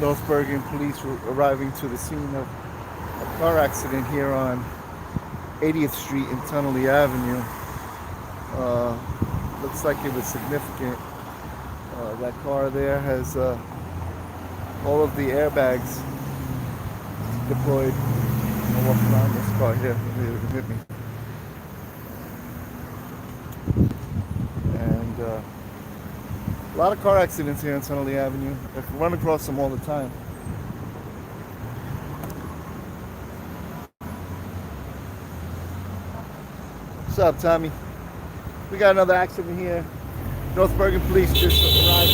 North Bergen police arriving to the scene of a car accident here on 80th Street and Tunnelly Avenue. Uh, Looks like it was significant. That car there has all of the airbags deployed. I'm gonna walk around this car here. It hit me. And a lot of car accidents here on Tunnelly Avenue. I can run across them all the time. What's up, Tommy? We got another accident here. North Bergen police just arriving.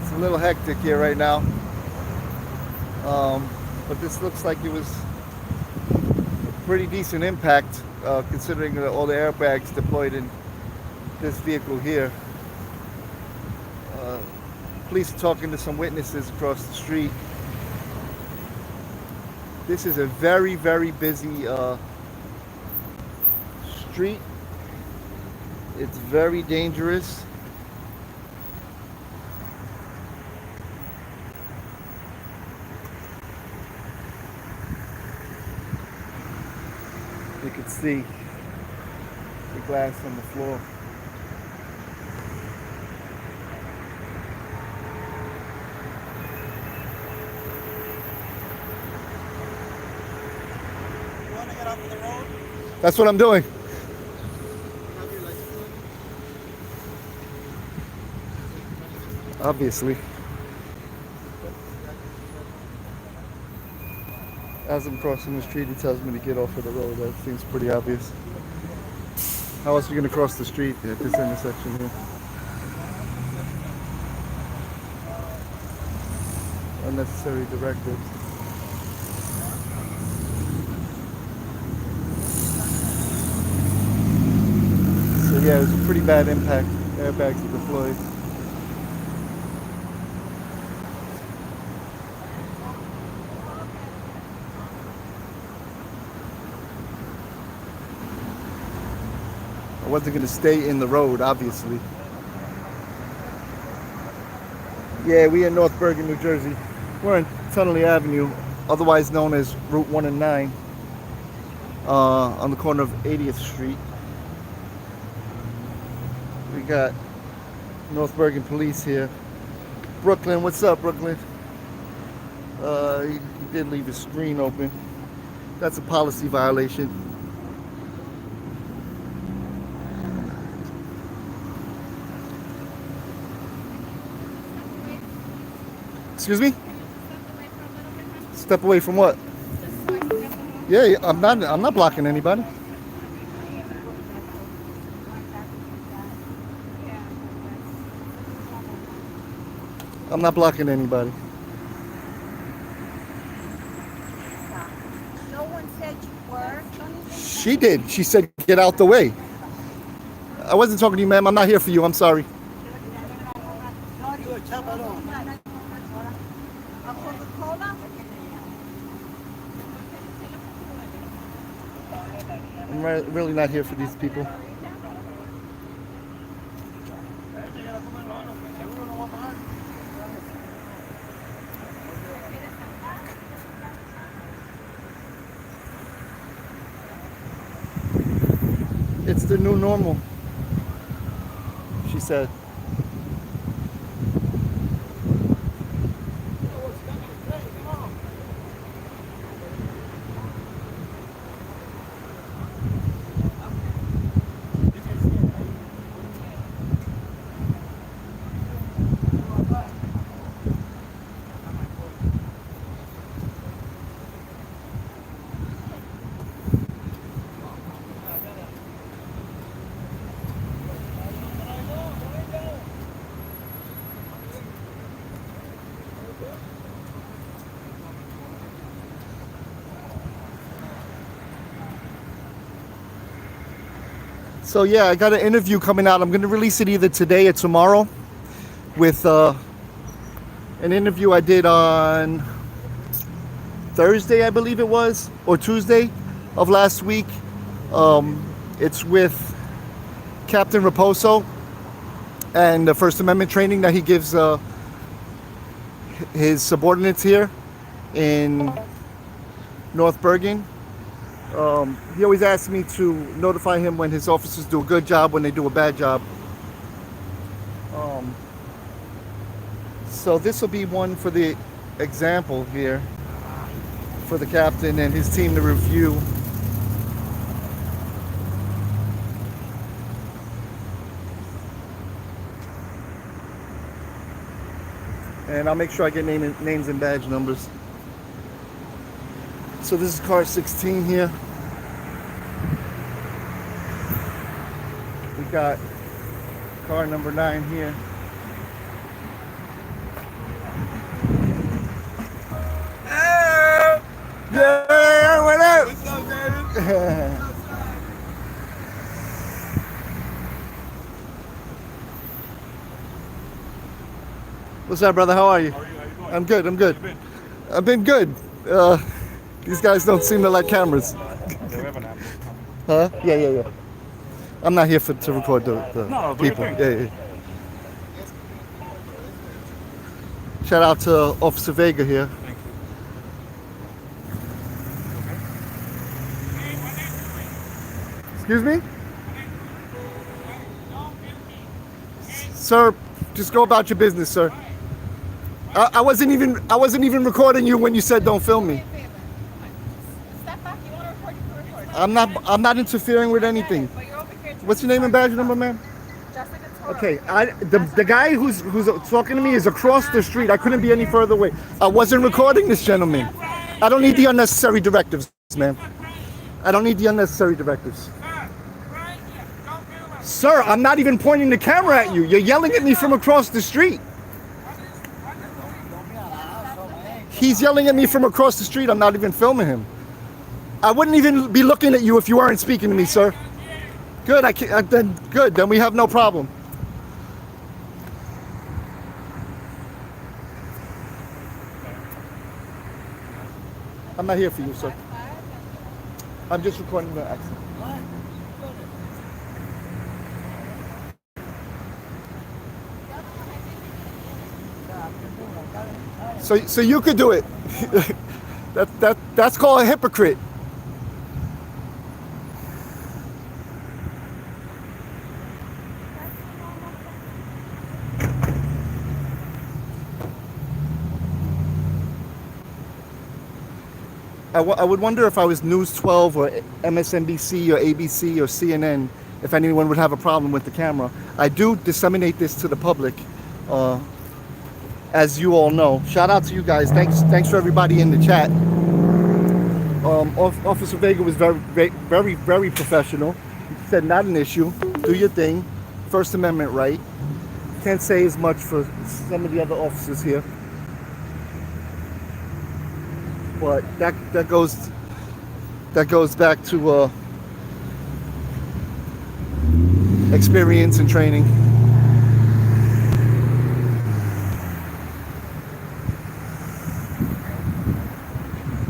It's a little hectic here right now. But this looks like it was a pretty decent impact considering all the airbags deployed in this vehicle here. Police are talking to some witnesses across the street. This is a very, very busy street. It's very dangerous. You can see the glass on the floor. You want to get off of the road? That's what I'm doing. Have your license on you? Obviously. As I'm crossing the street, he tells me to get off of the road. That seems pretty obvious. How else are you going to cross the street at this intersection here? Unnecessary directives. So yeah, it was a pretty bad impact. Airbags are deployed. I wasn't going to stay in the road, obviously. Yeah, we in North Bergen, New Jersey. We're on Tunnelly Avenue, otherwise known as Route 1 and 9, on the corner of 80th Street. We got North Bergen police here. Brooklyn, what's up, Brooklyn? He did leave his screen open. That's a policy violation. Excuse me? Step away from what? Yeah, I'm not blocking anybody. I'm not blocking anybody. No one said you were. She did. She said, get out the way. I wasn't talking to you, ma'am. I'm not here for you. I'm sorry. Good, chaparón. A Coca-Cola? I'm really not here for these people. It's the new normal, she said. So yeah, I got an interview coming out. I'm going to release it either today or tomorrow with an interview I did on Thursday, I believe it was, or Tuesday of last week. It's with Captain Raposo and the First Amendment training that he gives his subordinates here in North Bergen. He always asks me to notify him when his officers do a good job, when they do a bad job. So this will be one for the example here for the captain and his team to review. And I'll make sure I get names and badge numbers. So this is car 16 here. We got car number 9 here. Yeah, what up? What's up, David? What's up, brother? How are you? How are you? How you doing? I'm good. I'm good. How you been? I've been good. These guys don't seem to like cameras. Okay, we have an apple. Huh? Yeah. I'm not here to record the No, do your people. thing. Yeah. Shout out to Officer Vega here. Thank you. Excuse me? Sir, just go about your business, sir. I wasn't even recording you when you said don't film me. Step back. You want to record? You can record. I'm not interfering with anything. But you're over here. What's your name and badge number, man? Jessica Toro. Okay, the guy who's talking to me is across the street. I couldn't be any further away. I wasn't recording this gentleman. I don't need the unnecessary directives, man. I don't need the unnecessary directives. Sir, I'm not even pointing the camera at you. You're yelling at me from across the street. He's yelling at me from across the street. I'm not even filming him. I wouldn't even be looking at you if you weren't speaking to me, sir. Good, then we have no problem. I'm not here for you, sir. I'm just recording the accident. So you could do it. That's called a hypocrite. I would wonder if I was News 12 or MSNBC or ABC or CNN, if anyone would have a problem with the camera. I do disseminate this to the public, as you all know. Shout out to you guys. Thanks for everybody in the chat. Officer Vega was very professional. He said not an issue. Do your thing. First Amendment right. Can't say as much for some of the other officers here. But that goes back to experience and training.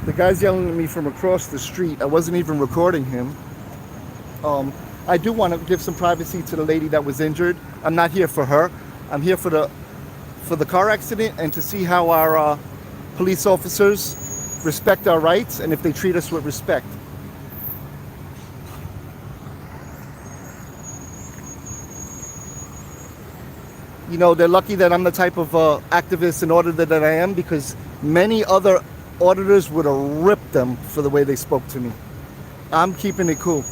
The guy's yelling at me from across the street. I wasn't even recording him. I do want to give some privacy to the lady that was injured. I'm not here for her. I'm here for the car accident and to see how our police officers respect our rights and if they treat us with respect. You know, they're lucky that I'm the type of activist and auditor that I am, because many other auditors would have ripped them for the way they spoke to me. I'm keeping it cool.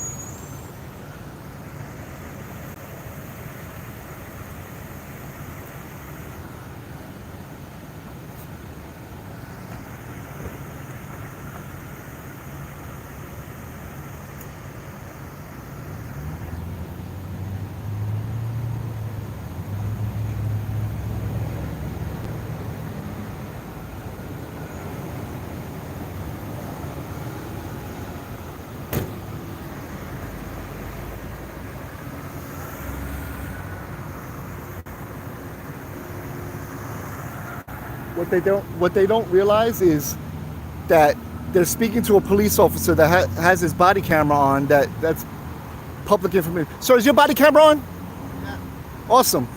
What they don't realize is that they're speaking to a police officer that has his body camera on. That's public information. Sir, is your body camera on? Yeah. Awesome.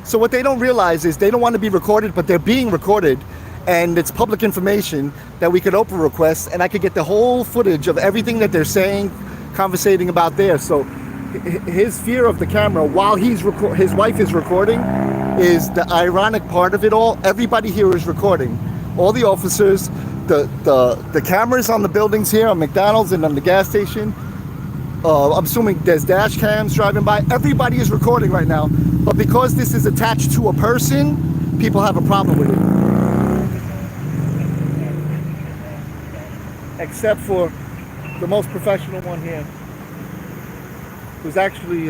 So what they don't realize is they don't want to be recorded, but they're being recorded, and it's public information that we could open request, and I could get the whole footage of everything that they're saying, conversating about there. So his fear of the camera while his wife is recording is the ironic part of it all. Everybody here is recording. All the officers, the cameras on the buildings here, on McDonald's and on the gas station. I'm assuming there's dash cams driving by. Everybody is recording right now. But because this is attached to a person, people have a problem with it. Except for the most professional one here, who's actually,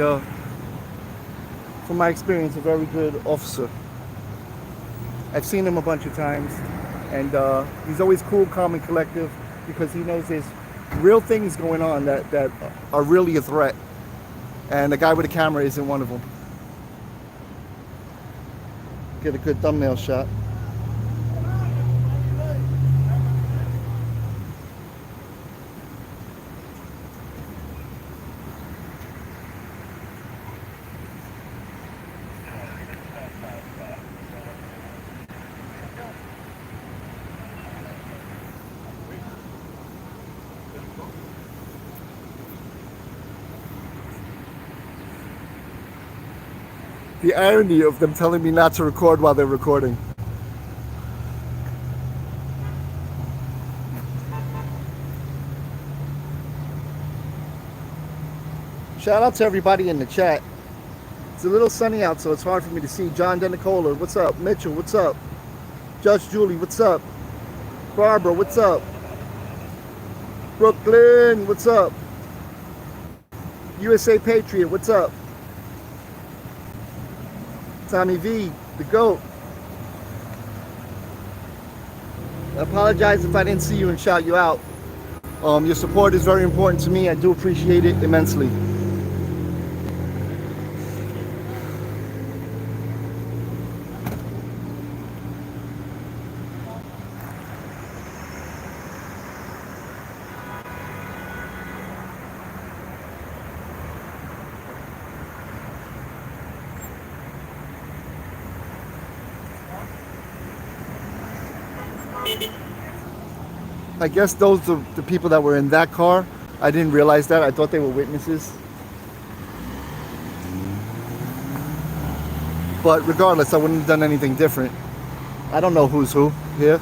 from my experience, a very good officer. I've seen him a bunch of times, and he's always cool, calm, and collective, because he knows there's real things going on that are really a threat, and the guy with the camera isn't one of them. Get a good thumbnail shot. The irony of them telling me not to record while they're recording. Shout out to everybody in the chat. It's a little sunny out, so it's hard for me to see. John DeNicola, what's up? Mitchell, what's up? Judge Julie, what's up? Barbara, what's up? Brooklyn, what's up? USA Patriot, what's up? Tommy V, the GOAT. I apologize if I didn't see you and shout you out. Your support is very important to me. I do appreciate it immensely. I guess those are the people that were in that car. I didn't realize that. I thought they were witnesses. But regardless, I wouldn't have done anything different. I don't know who's who here.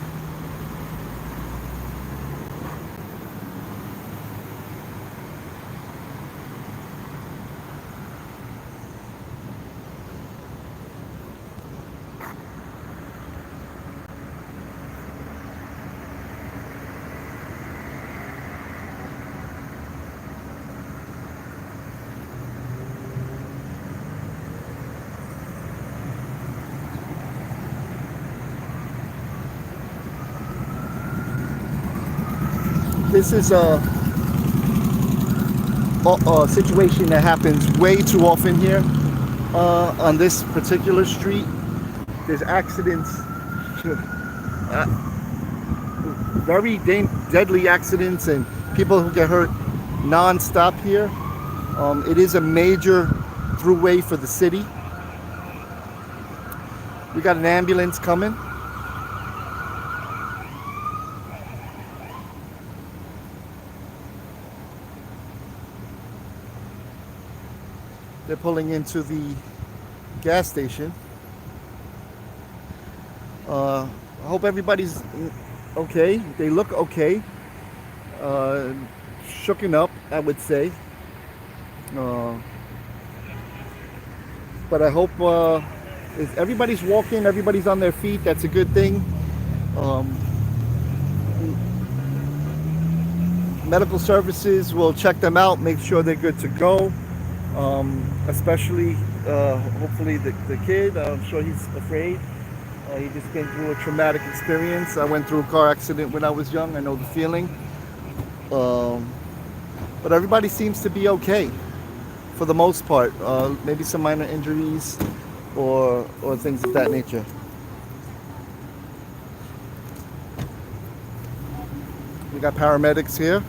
This is a situation that happens way too often here on this particular street. There's accidents, very deadly accidents, and people who get hurt non-stop here. It is a major throughway for the city. We got an ambulance coming. They're pulling into the gas station. I hope everybody's okay. They look okay. Shooken up, I would say. But I hope if everybody's walking, everybody's on their feet. That's a good thing. Medical services will check them out, make sure they're good to go. Especially, hopefully, the kid. I'm sure he's afraid. He just been through a traumatic experience. I went through a car accident when I was young. I know the feeling. But everybody seems to be okay for the most part. Maybe some minor injuries or things of that nature. We got paramedics here.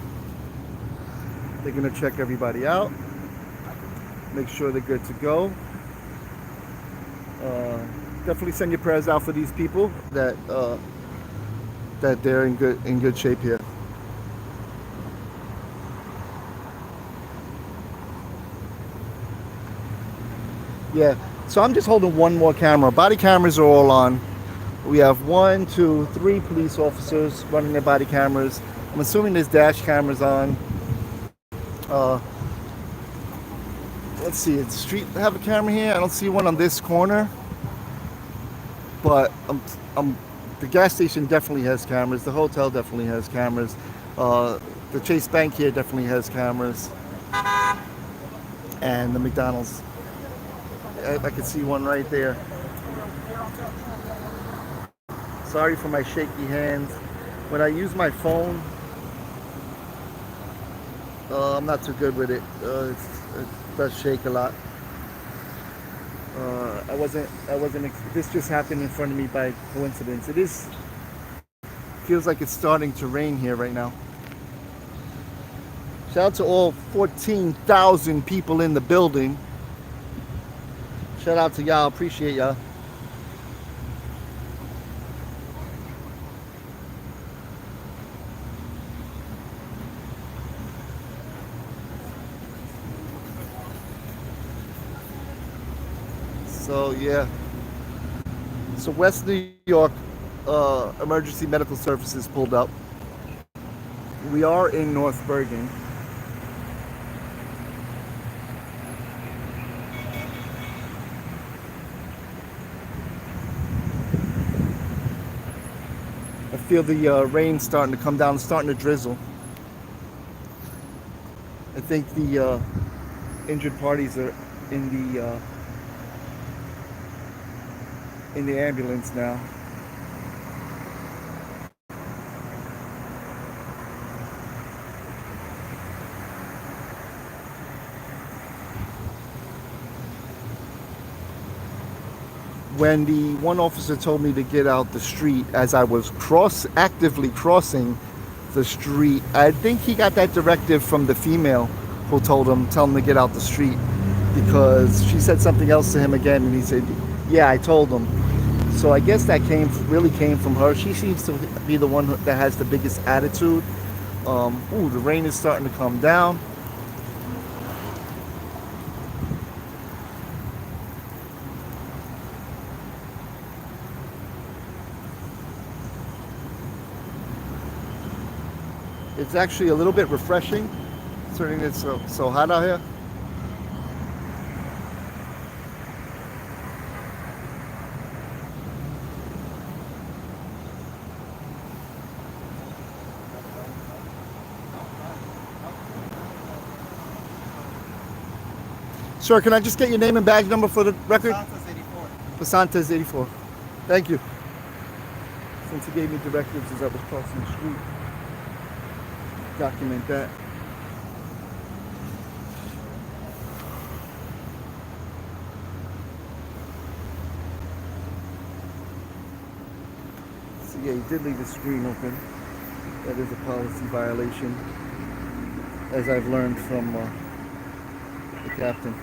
They're gonna check everybody out. Make sure they're good to go. Definitely send your prayers out for these people that they're in good shape here. Yeah. So I'm just holding one more camera. Body cameras are all on. We have 1, 2, 3 police officers running their body cameras. I'm assuming there's dash cameras on. Uh, let's see. Does the street have a camera here? I don't see one on this corner. But the gas station definitely has cameras. The hotel definitely has cameras. The Chase Bank here definitely has cameras. And the McDonald's. I can see one right there. Sorry for my shaky hands. When I use my phone, I'm not too good with it. It does shake a lot. This just happened in front of me by coincidence. Feels like it's starting to rain here right now. Shout out to all 14,000 people in the building. Shout out to y'all, appreciate y'all. So yeah. So West New York Emergency Medical Services pulled up. We are in North Bergen. I feel the rain starting to come down, starting to drizzle. I think the injured parties are in the ambulance now. When the one officer told me to get out the street as I was actively crossing the street, I think he got that directive from the female who tell him to get out the street, because she said something else to him again and he said, yeah, I told him. So I guess that really came from her. She seems to be the one that has the biggest attitude. The rain is starting to come down. It's actually a little bit refreshing, considering it's so hot out here. Sir, can I just get your name and badge number for the record? Santos 84. Pasantes 84. Thank you. Since he gave me directives as I was crossing the street. Document that. So yeah, he did leave the screen open. That is a policy violation, as I've learned from the captain.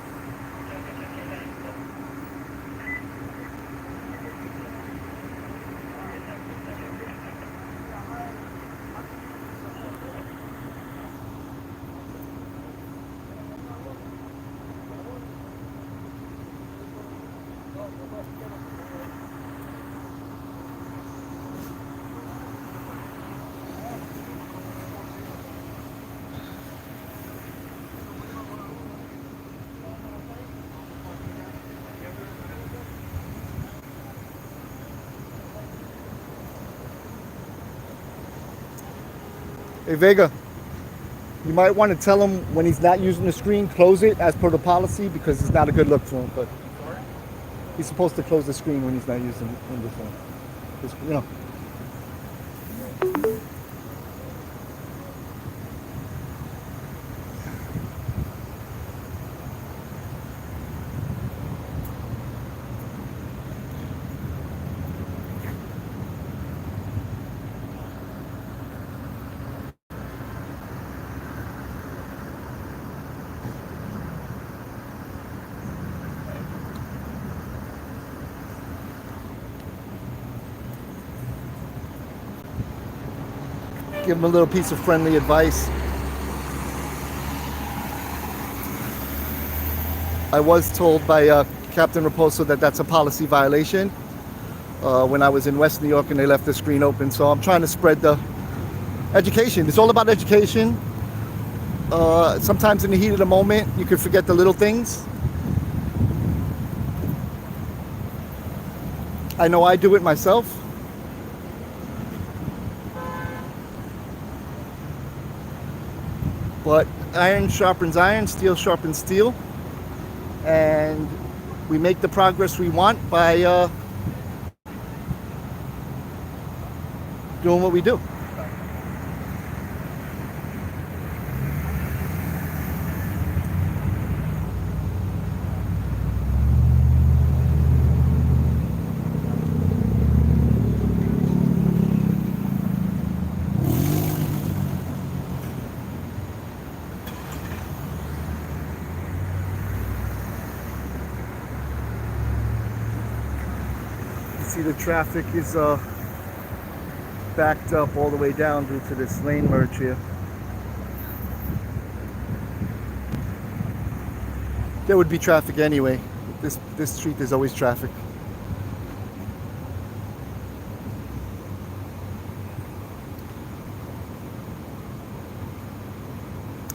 Hey Vega, you might want to tell him when he's not using the screen, close it as per the policy, because it's not a good look for him. But he's supposed to close the screen when he's not using the phone. Just, you know. give them a little piece of friendly advice. I was told by Captain Raposo that that's a policy violation when I was in West New York and they left the screen open. So I'm trying to spread the education. It's all about education. Sometimes in the heat of the moment, you can forget the little things. I know I do it myself. But iron sharpens iron, steel sharpens steel. And we make the progress we want by doing what we do. See, the traffic is backed up all the way down due to this lane merge here. There would be traffic anyway. This street is always traffic.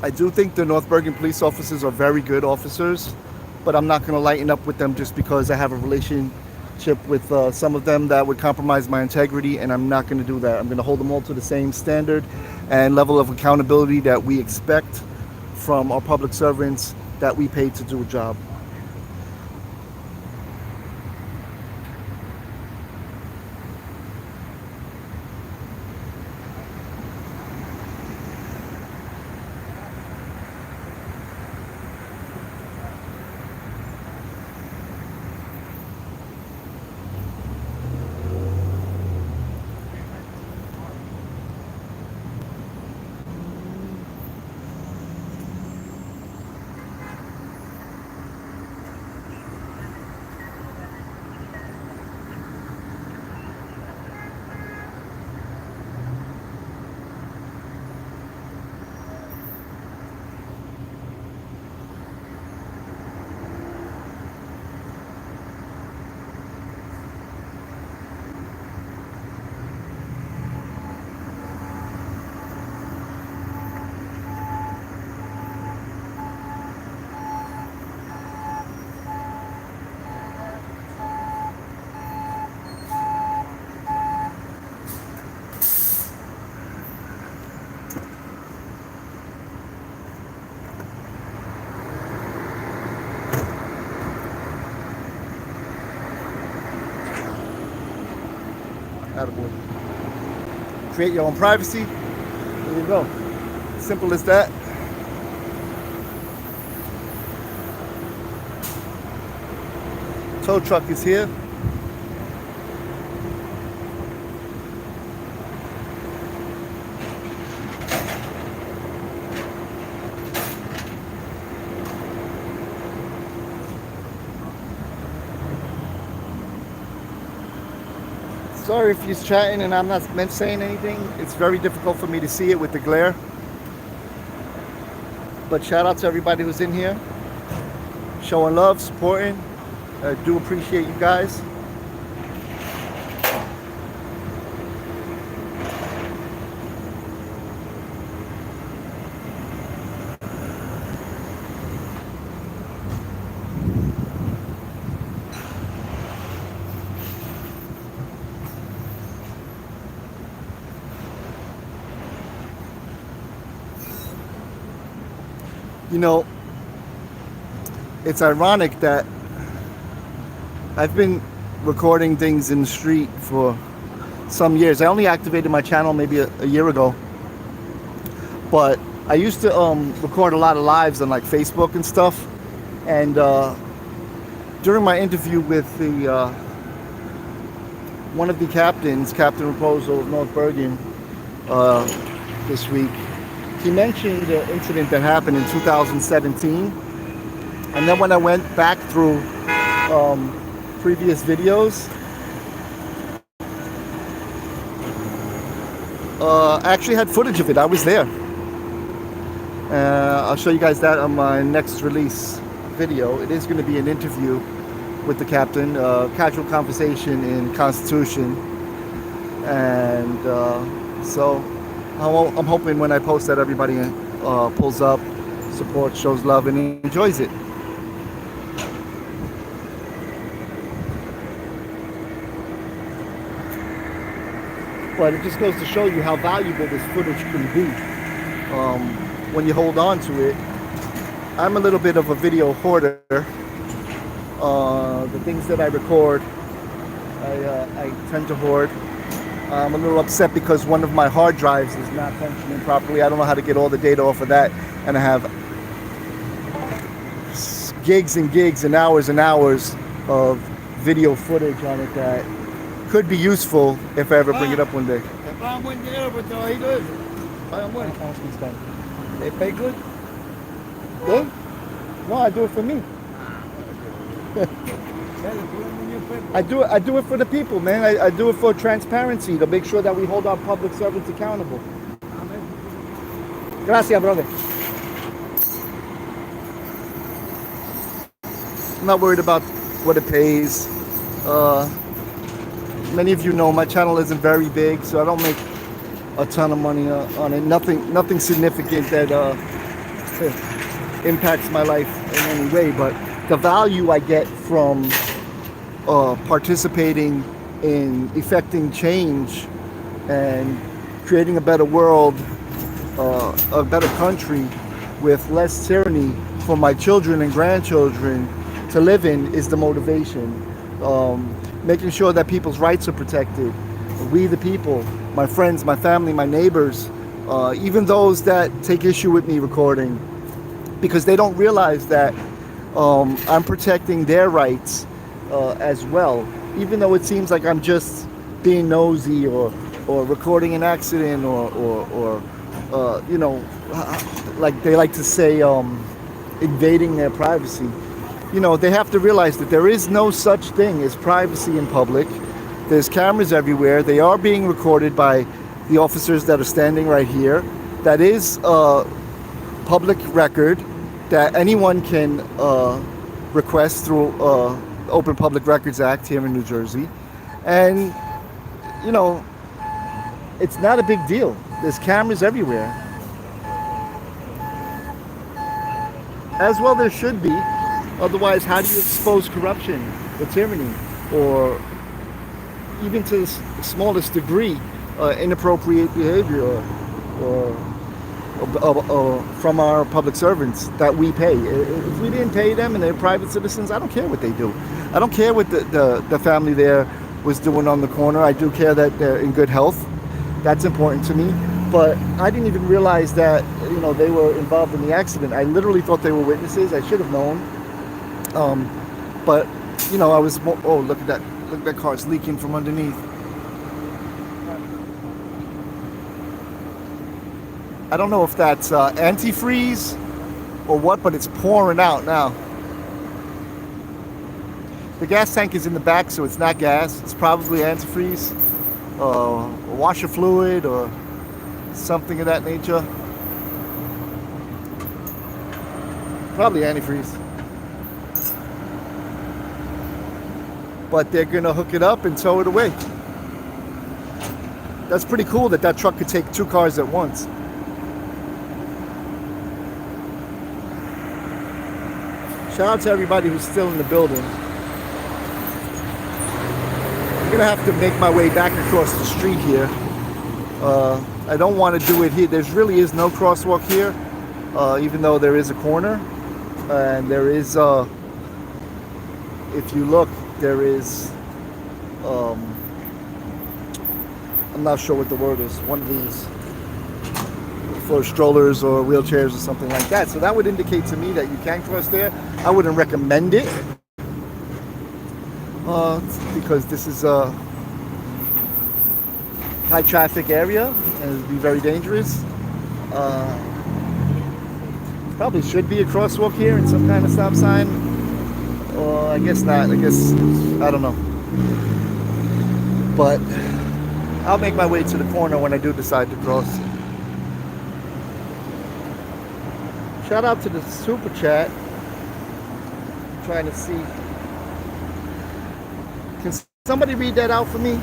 I do think the North Bergen police officers are very good officers, but I'm not going to lighten up with them just because I have a relationship with some of them that would compromise my integrity, and I'm not going to do that. I'm going to hold them all to the same standard and level of accountability that we expect from our public servants that we pay to do a job. Attaboy. Create your own privacy. There you go. Simple as that. Tow truck is here. Sorry if he's chatting and I'm not saying anything. It's very difficult for me to see it with the glare. But shout out to everybody who's in here, showing love, supporting. I do appreciate you guys. You know, it's ironic that I've been recording things in the street for some years. I only activated my channel maybe a year ago, but I used to record a lot of lives on like Facebook and stuff. And during my interview with the one of the captains, Captain Raposo of North Bergen, this week, he mentioned the incident that happened in 2017. And then when I went back through previous videos, I actually had footage of it. I was there. I'll show you guys that on my next release video. It is going to be an interview with the captain, casual conversation in Constitution, and so I'm hoping when I post that everybody pulls up, supports, shows love, and enjoys it. But it just goes to show you how valuable this footage can be when you hold on to it. I'm a little bit of a video hoarder. The things that I record, I tend to hoard. I'm a little upset because one of my hard drives is not functioning properly. I don't know how to get all the data off of that, and I have gigs and gigs and hours of video footage on it that could be useful if I ever bring it up one day. They pay good? Good? No, I do it for me. I do it for the people, man. I do it for transparency, to make sure that we hold our public servants accountable. Gracias, brother. I'm not worried about what it pays. Many of you know my channel isn't very big, so I don't make a ton of money on it. Nothing significant that impacts my life in any way, but the value I get from participating in effecting change and creating a better world, a better country with less tyranny for my children and grandchildren to live in is the motivation. Making sure that people's rights are protected. We the people, my friends, my family, my neighbors, even those that take issue with me recording, because they don't realize that I'm protecting their rights as well. Even though it seems like I'm just being nosy or recording an accident or you know, like they like to say, invading their privacy. You know, they have to realize that there is no such thing as privacy in public. There's cameras everywhere. They are being recorded by the officers that are standing right here. That is public record that anyone can request through Open Public Records Act here in New Jersey. And, you know, it's not a big deal. There's cameras everywhere. As well there should be. Otherwise, how do you expose corruption or tyranny, or even to the smallest degree, inappropriate behavior or from our public servants that we pay? If we didn't pay them and they're private citizens, I don't care what they do. I don't care what the family there was doing on the corner. I do care that they're in good health. That's important to me. But I didn't even realize that, you know, they were involved in the accident. I literally thought they were witnesses. I should have known. But, you know, I was, oh, look at that. Look at that car. It's leaking from underneath. I don't know if that's antifreeze or what, but it's pouring out now. The gas tank is in the back, so it's not gas. It's probably antifreeze, washer fluid, or something of that nature. Probably antifreeze. But they're gonna hook it up and tow it away. That's pretty cool that that truck could take two cars at once. Shout out to everybody who's still in the building. I'm gonna have to make my way back across the street here. I don't want to do it here. There really is no crosswalk here, even though there is a corner, and there is, if you look, there is, I'm not sure what the word is, one of these for strollers or wheelchairs or something like that. So that would indicate to me that you can cross there. I wouldn't recommend it, because this is a high traffic area and it would be very dangerous. Probably should be a crosswalk here and some kind of stop sign. I guess not. I guess, I don't know. But I'll make my way to the corner when I do decide to cross. Shout out to the super chat. I'm trying to see. Can somebody read that out for me?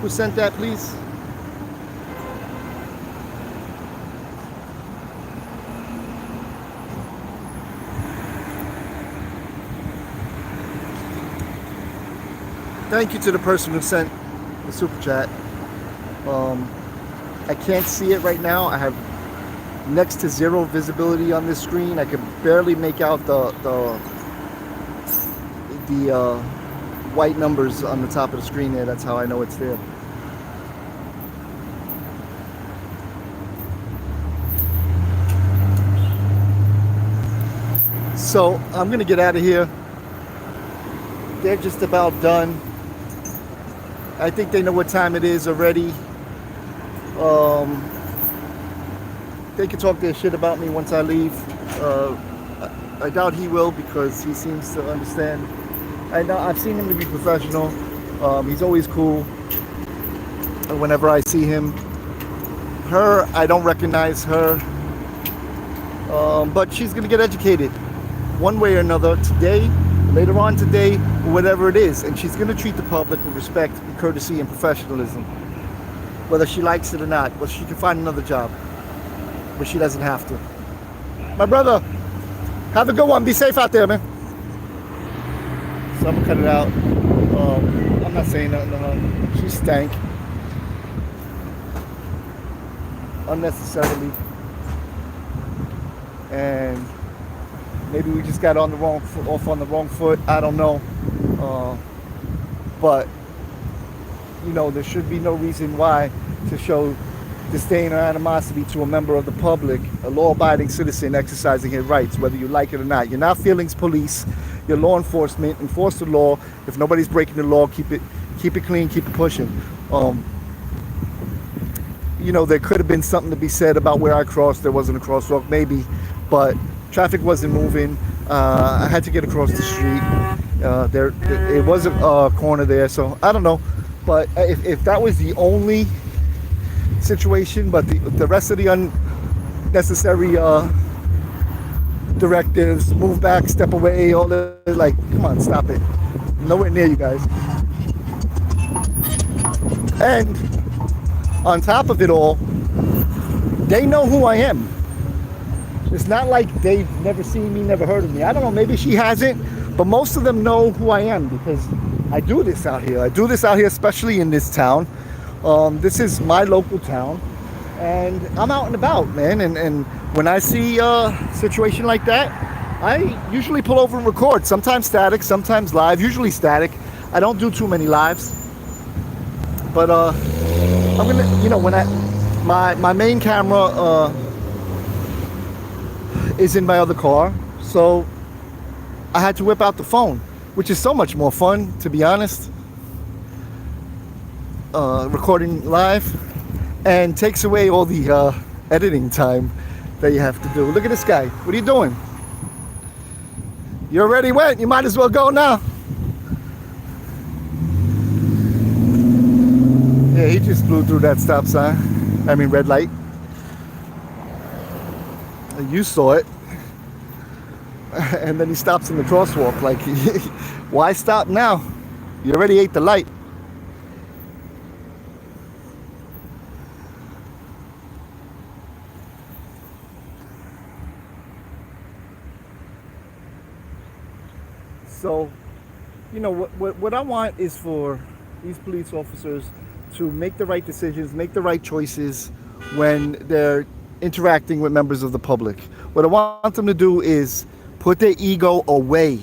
Who sent that, please? Thank you to the person who sent the super chat. I can't see it right now. I have next to zero visibility on this screen. I can barely make out the white numbers on the top of the screen there. That's how I know it's there. So I'm gonna get out of here. They're just about done. I think they know what time it is already. They can talk their shit about me once I leave. I doubt he will because he seems to understand. I've seen him to be professional. He's always cool. Whenever I see him, her, I don't recognize her. But she's gonna get educated one way or another today, later on today, or whatever it is, and she's gonna treat the public with respect, courtesy, and professionalism, whether she likes it or not. Well, she can find another job, but she doesn't have to. My brother, have a good one. Be safe out there, man. So I'm gonna cut it out. I'm not saying nothing to her. She stank unnecessarily, and maybe we just got on the wrong off on the wrong foot. I don't know, but you know, there should be no reason why to show disdain or animosity to a member of the public, a law-abiding citizen exercising his rights, whether you like it or not. You're not feelings police. You're law enforcement. Enforce the law. If nobody's breaking the law, keep it clean, keep it pushing. You know, there could have been something to be said about where I crossed. There wasn't a crosswalk, maybe, but traffic wasn't moving. I had to get across the street. It was a corner there, so I don't know. But if that was the only situation, but the rest of the unnecessary directives, move back, step away, all that, like, come on, stop it. Nowhere near you guys. And on top of it all, they know who I am. It's not like they've never seen me, never heard of me. I don't know, maybe she hasn't, but most of them know who I am because I do this out here. I do this out here, especially in this town. This is my local town, and I'm out and about, man. And when I see a situation like that, I usually pull over and record. Sometimes static, sometimes live. Usually static. I don't do too many lives. But I'm gonna, you know, when my main camera is in my other car, so I had to whip out the phone, which is so much more fun, to be honest. Recording live, and takes away all the editing time that you have to do. Look at this guy. What are you doing? You already went. You might as well go now. Yeah, he just blew through that stop sign. I mean, red light. You saw it. And then he stops in the crosswalk. Like, why stop now? You already ate the light. So, you know, what I want is for these police officers to make the right decisions, make the right choices when they're interacting with members of the public. What I want them to do is put their ego away.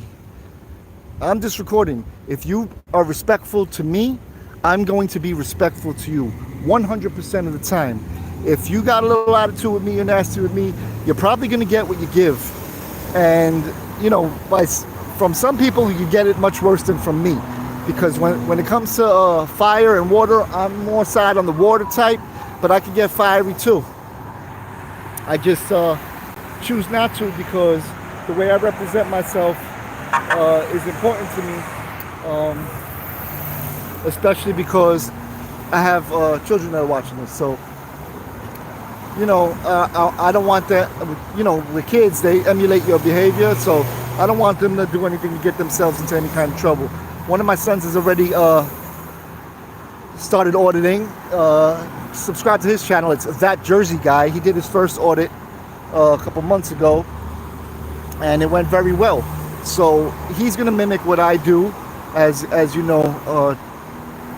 I'm just recording. If you are respectful to me, I'm going to be respectful to you 100% of the time. If you got a little attitude with me, you're nasty with me, you're probably going to get what you give. And, you know, from some people, you get it much worse than from me. Because when it comes to fire and water, I'm more side on the water type, but I can get fiery too. I just choose not to because the way I represent myself is important to me, especially because I have children that are watching this, so you know, I don't want that. You know, with kids, they emulate your behavior, so I don't want them to do anything to get themselves into any kind of trouble. One of my sons has already started auditing. Subscribe to his channel. It's That Jersey Guy. He did his first audit a couple months ago, and it went very well. So he's gonna mimic what I do, as you know,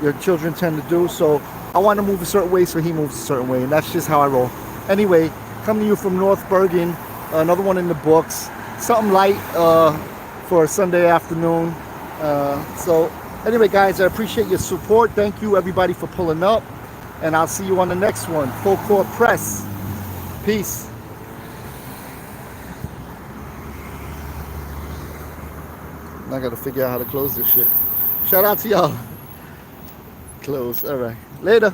your children tend to do. So I want to move a certain way, so he moves a certain way, and that's just how I roll. Anyway, coming to you from North Bergen, another one in the books. Something light for a Sunday afternoon. So anyway, guys, I appreciate your support. Thank you, everybody, for pulling up, and I'll see you on the next one. Full Court Press. Peace. Now I gotta figure out how to close this shit. Shout out to y'all. Close. All right. Later.